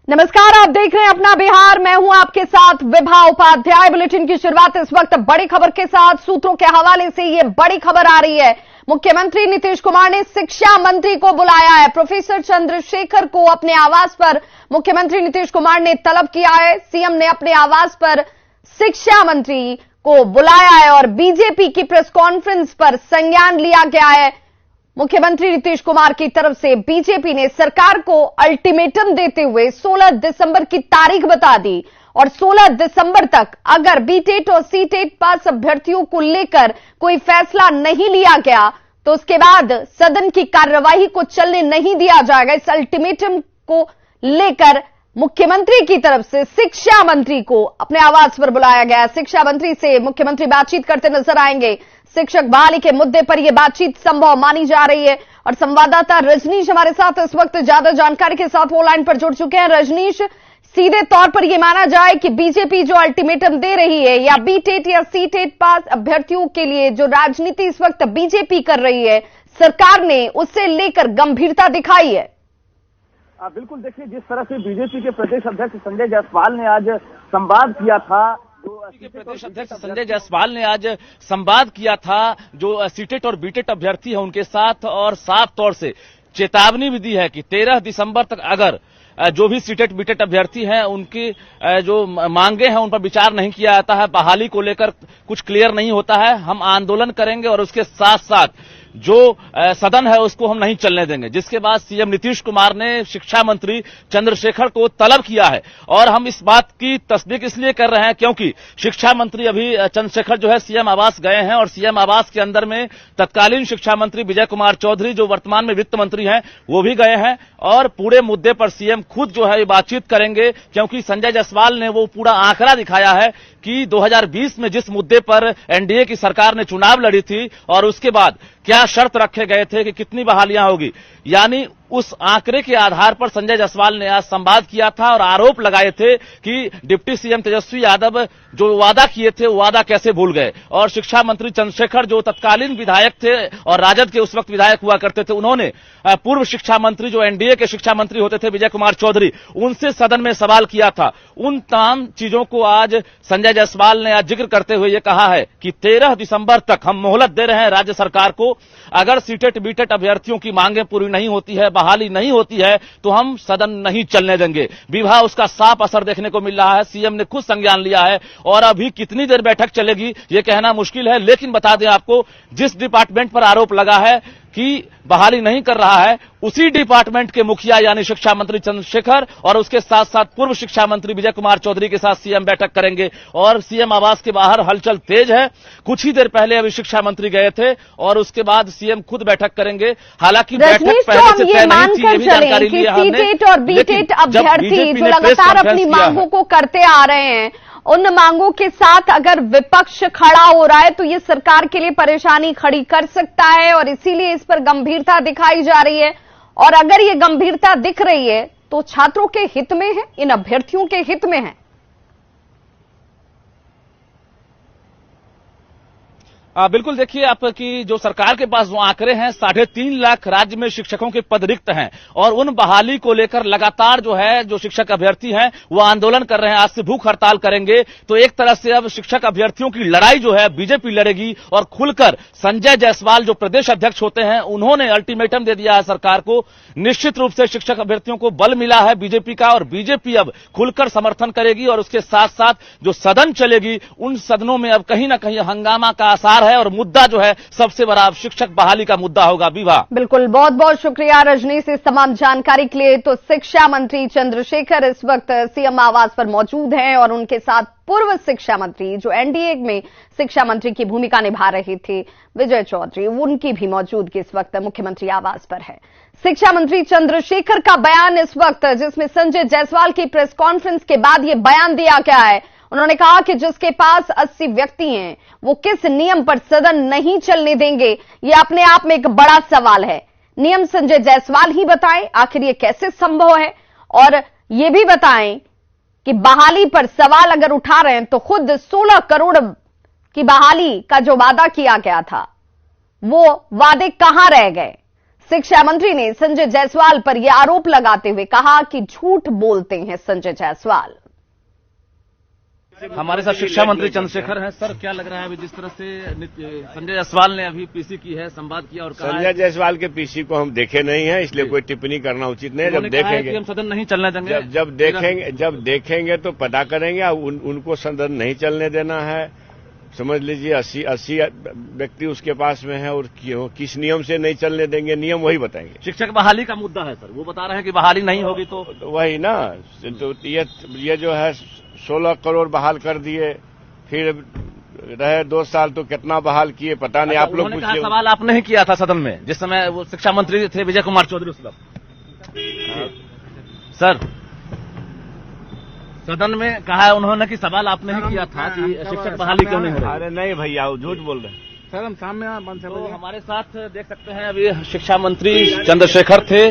नमस्कार, आप देख रहे हैं अपना बिहार। मैं हूं आपके साथ विभा उपाध्याय। बुलेटिन की शुरुआत इस वक्त बड़ी खबर के साथ। सूत्रों के हवाले से ये बड़ी खबर आ रही है। मुख्यमंत्री नीतीश कुमार ने शिक्षा मंत्री को बुलाया है। प्रोफेसर चंद्रशेखर को अपने आवास पर मुख्यमंत्री नीतीश कुमार ने तलब किया है। सीएम ने अपने आवास पर शिक्षा मंत्री को बुलाया है और बीजेपी की प्रेस कॉन्फ्रेंस पर संज्ञान लिया गया है। मुख्यमंत्री नीतीश कुमार की तरफ से बीजेपी ने सरकार को अल्टीमेटम देते हुए 16 दिसंबर की तारीख बता दी और 16 दिसंबर तक अगर बीटेट और सीटेट पास अभ्यर्थियों को लेकर कोई फैसला नहीं लिया गया तो उसके बाद सदन की कार्यवाही को चलने नहीं दिया जाएगा। इस अल्टीमेटम को लेकर मुख्यमंत्री की तरफ से शिक्षा मंत्री को अपने आवास पर बुलाया गया। शिक्षा मंत्री से मुख्यमंत्री बातचीत करते नजर आएंगे। शिक्षक बहाली के मुद्दे पर यह बातचीत संभव मानी जा रही है और संवाददाता रजनीश हमारे साथ इस वक्त ज्यादा जानकारी के साथ वो लाइन पर जुड़ चुके हैं। रजनीश, सीधे तौर पर यह माना जाए कि बीजेपी जो अल्टीमेटम दे रही है या बीटेट या सीटेट पास अभ्यर्थियों के लिए जो राजनीति इस वक्त बीजेपी कर रही है, सरकार ने उससे लेकर गंभीरता दिखाई है? बिल्कुल, देखिए जिस तरह से बीजेपी के प्रदेश अध्यक्ष संजय जायसवाल ने आज संवाद किया था, प्रदेश अध्यक्ष संजय जायसवाल ने आज संवाद किया था जो सीटेट और बीटेट अभ्यर्थी है उनके साथ, और साफ तौर से चेतावनी भी दी है कि 13 दिसंबर तक अगर जो भी सीटेट बीटेट अभ्यर्थी हैं उनकी जो मांगे हैं उन पर विचार नहीं किया जाता है, बहाली को लेकर कुछ क्लियर नहीं होता है, हम आंदोलन करेंगे और उसके साथ साथ जो सदन है उसको हम नहीं चलने देंगे। जिसके बाद सीएम नीतीश कुमार ने शिक्षा मंत्री चंद्रशेखर को तलब किया है और हम इस बात की तस्दीक इसलिए कर रहे हैं क्योंकि शिक्षा मंत्री अभी चंद्रशेखर जो है सीएम आवास गए हैं और सीएम आवास के अंदर में तत्कालीन शिक्षा मंत्री विजय कुमार चौधरी जो वर्तमान में वित्त मंत्री हैं वो भी गए हैं और पूरे मुद्दे पर सीएम खुद जो है बातचीत करेंगे, क्योंकि संजय जायसवाल ने वो पूरा आंकड़ा दिखाया है कि 2020 में जिस मुद्दे पर एनडीए की सरकार ने चुनाव लड़ी थी और उसके बाद क्या शर्त रखे गए थे कि कितनी बहालियां होगी, यानी उस आंकड़े के आधार पर संजय जायसवाल ने आज संवाद किया था और आरोप लगाए थे कि डिप्टी सीएम तेजस्वी यादव जो वादा किए थे वो वादा कैसे भूल गए। और शिक्षा मंत्री चंद्रशेखर जो तत्कालीन विधायक थे और राजद के उस वक्त विधायक हुआ करते थे, उन्होंने पूर्व शिक्षा मंत्री जो एनडीए के शिक्षा मंत्री होते थे विजय कुमार चौधरी, उनसे सदन में सवाल किया था। उन तमाम चीजों को आज संजय जायसवाल ने आज जिक्र करते हुए ये कहा है कि 13 दिसंबर तक हम मोहलत दे रहे हैं राज्य सरकार को। अगर सीटेट बीटेट अभ्यर्थियों की मांगे पूरी नहीं होती है, बहाली नहीं होती है तो हम सदन नहीं चलने देंगे। विभा उसका साफ असर देखने को मिल रहा है। सीएम ने खुद संज्ञान लिया है और अभी कितनी देर बैठक चलेगी ये कहना मुश्किल है, लेकिन बता दें आपको जिस डिपार्टमेंट पर आरोप लगा है कि बहाली नहीं कर रहा है उसी डिपार्टमेंट के मुखिया यानी शिक्षा मंत्री चंद्रशेखर और उसके साथ साथ पूर्व शिक्षा मंत्री विजय कुमार चौधरी के साथ सीएम बैठक करेंगे और सीएम आवास के बाहर हलचल तेज है। कुछ ही देर पहले अभी शिक्षा मंत्री गए थे और उसके बाद सीएम खुद बैठक करेंगे। हालांकि बैठक पहले से तय नहीं थी, ये भी जानकारी ली है हमने। सीटेट और बीटेट अभ्यर्थी जो लगातार अपनी मांगों को करते आ रहे हैं, उन मांगों के साथ अगर विपक्ष खड़ा हो रहा है तो ये सरकार के लिए परेशानी खड़ी कर सकता है और इसीलिए इस पर गंभीरता दिखाई जा रही है। और अगर ये गंभीरता दिख रही है तो छात्रों के हित में है, इन अभ्यर्थियों के हित में है। बिल्कुल, देखिए आपकी जो सरकार के पास जो आंकड़े हैं 3.5 लाख राज्य में शिक्षकों के पद रिक्त हैं और उन बहाली को लेकर लगातार जो है जो शिक्षक अभ्यर्थी हैं वो आंदोलन कर रहे हैं। आज से भूख हड़ताल करेंगे। तो एक तरह से अब शिक्षक अभ्यर्थियों की लड़ाई जो है बीजेपी लड़ेगी और खुलकर संजय जायसवाल जो प्रदेश अध्यक्ष होते हैं उन्होंने अल्टीमेटम दे दिया है सरकार को। निश्चित रूप से शिक्षक अभ्यर्थियों को बल मिला है बीजेपी का और बीजेपी अब खुलकर समर्थन करेगी और उसके साथ साथ जो सदन चलेगी उन सदनों में अब कहीं ना कहीं हंगामा का आसार है और मुद्दा जो है सबसे बड़ा शिक्षक बहाली का मुद्दा होगा। विभा, बिल्कुल, बहुत बहुत शुक्रिया रजनीश इस तमाम जानकारी के लिए। तो शिक्षा मंत्री चंद्रशेखर इस वक्त सीएम आवास पर मौजूद हैं और उनके साथ पूर्व शिक्षा मंत्री जो एनडीए में शिक्षा मंत्री की भूमिका निभा रहे थे विजय चौधरी, उनकी भी मौजूदगी इस वक्त मुख्यमंत्री आवास पर है। शिक्षा मंत्री चंद्रशेखर का बयान इस वक्त जिसमें संजय जायसवाल की प्रेस कॉन्फ्रेंस के बाद यह बयान दिया गया है। उन्होंने कहा कि जिसके पास 80 व्यक्ति हैं वो किस नियम पर सदन नहीं चलने देंगे, ये अपने आप में एक बड़ा सवाल है। नियम संजय जायसवाल ही बताएं आखिर ये कैसे संभव है और ये भी बताएं कि बहाली पर सवाल अगर उठा रहे हैं तो खुद 16 करोड़ की बहाली का जो वादा किया गया था वो वादे कहां रह गए। शिक्षा मंत्री ने संजय जायसवाल पर यह आरोप लगाते हुए कहा कि झूठ बोलते हैं संजय जायसवाल। हमारे साथ शिक्षा मंत्री चंद्रशेखर हैं। सर, क्या लग रहा है अभी जिस तरह से संजय जायसवाल ने अभी पीसी की है, संवाद किया और कहा संजय जायसवाल के पीसी को हम देखे नहीं है, इसलिए कोई टिप्पणी करना उचित नहीं है। जब देखेंगे हम सदन नहीं चलने देंगे, जब देखेंगे तो पता करेंगे। उनको सदन नहीं चलने देना है। समझ लीजिए 80 व्यक्ति उसके पास में है और किस नियम से नहीं चलने देंगे, नियम वही बताएंगे। शिक्षक बहाली का मुद्दा है सर, वो बता रहे हैं कि बहाली नहीं होगी तो वही ना, तो ये जो है 16 करोड़ बहाल कर दिए, फिर रहे 2 साल तो कितना बहाल किए पता नहीं। आप लोग पूछिए। सवाल आपने ही किया था सदन में जिस समय वो शिक्षा मंत्री थे विजय कुमार चौधरी उस वक्त। सर, सदन में कहा है उन्होंने कि सवाल आपने ही किया था कि शिक्षक बहाली क्यों नहीं हो रही। अरे नहीं भैया, वो झूठ बोल रहे हैं। सर हम सामने तो हमारे साथ देख सकते हैं अभी शिक्षा मंत्री चंद्रशेखर थे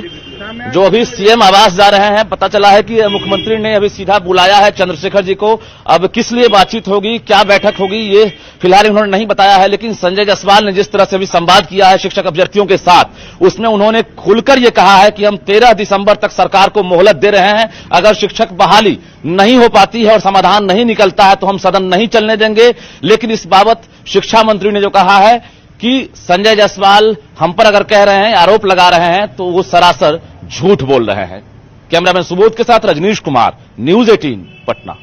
जो अभी सीएम आवास जा रहे हैं। पता चला है कि मुख्यमंत्री ने अभी सीधा बुलाया है चंद्रशेखर जी को। अब किस लिए बातचीत होगी, क्या बैठक होगी, ये फिलहाल उन्होंने नहीं बताया है। लेकिन संजय जायसवाल ने जिस तरह से अभी संवाद किया है शिक्षक अभ्यर्थियों के साथ, उसमें उन्होंने खुलकर ये कहा है कि हम 13 दिसंबर तक सरकार को मोहलत दे रहे हैं। अगर शिक्षक बहाली नहीं हो पाती है और समाधान नहीं निकलता है तो हम सदन नहीं चलने देंगे। लेकिन इस बाबत शिक्षा मंत्री ने जो कहा है कि संजय जायसवाल हम पर अगर कह रहे हैं, आरोप लगा रहे हैं तो वो सरासर झूठ बोल रहे हैं। कैमरामैन सुबोध के साथ रजनीश कुमार, न्यूज़ 18 पटना।